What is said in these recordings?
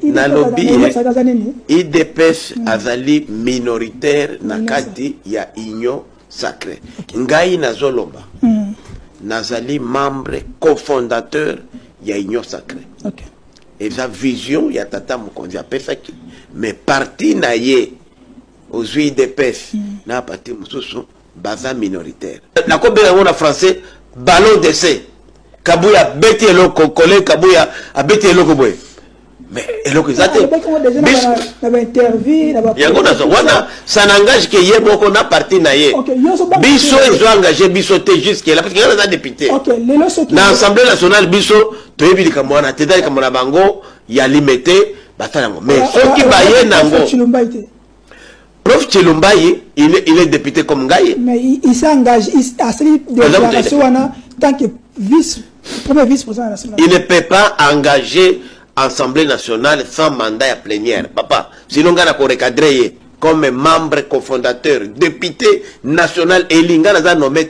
na lobby IDPS azali minoritaire na kati ya union sacrée. Ngai nazoloba nazali membre cofondateur ya union sacrée. Et sa vision ya tata Mokonzi apesaki mais parti na ye aux IDPS na parti mususu baza minoritaire. Na ko be na français ballon d'essai. Kabuya beti eloko kole Kabuya abeti eloko boy. Mais eloko ezate ça n'engage que ye moko na parti na ye. Biso ils ont engagé biso te jusqu'à là parce qu'il y a des députés. Na l'Assemblée nationale biso toyebi likamwana te dali kamona bango ya limité batala ngo. Mais ceux qui baye nango Prof Chilumbaye, il est député comme Ngaye. Mais il s'engage, il a celui de la nation tant que premier vice-président national. Il ne peut pas engager l'Assemblée nationale sans mandat à plénière. Papa, sinon on a recadré comme membre cofondateur, député national élu, on a nommé.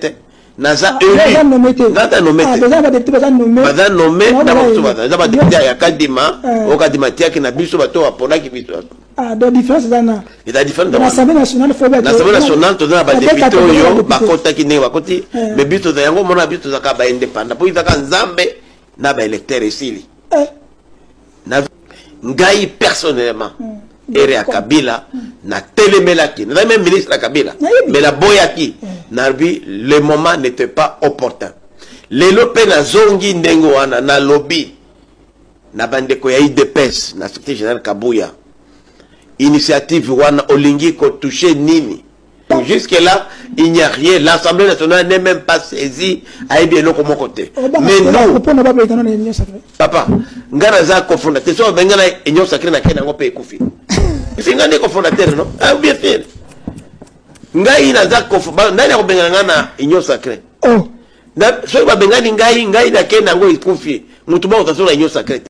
Naza élu. Naza nommé. Naza nommé. Naza député à Kadima, au Kadima Tia qui n'a biso bato à Pona qui biso. Ah, la différence est là. Et la différence l'Assemblée nationale, l'Assemblée nationale, tu as des députés, bakota qui n'est pas côté, mais biso de yango mona biso zaka ba indépendant. Pour izaka nzambe na ba électeur ici. Ngai personnellement, ere à Kabila na telemelaki, na même ministre à Kabila, mais la boyaki, narbi le moment n'était pas opportun. Les lopé na zongi ndengo wana na lobby, na bande ko ya IDPS, na secrétaire général Kabuya. Initiative wana olingi ko toucher nini. Jusque là, il n'y a rien. L'Assemblée nationale n'est même pas saisie à bien l'autre côté. Mais nous, papa, nganaza cofondateur, so bengana union sacrée na kena ngope kufi. Singane cofondateur non? Ah bien fait. Ngai naza cofondateur, nani ko bengana ngana union sacrée. Oh. Na so ba bengani ngai na kena ngo ikufi. Mutu ba utasola union sacrée.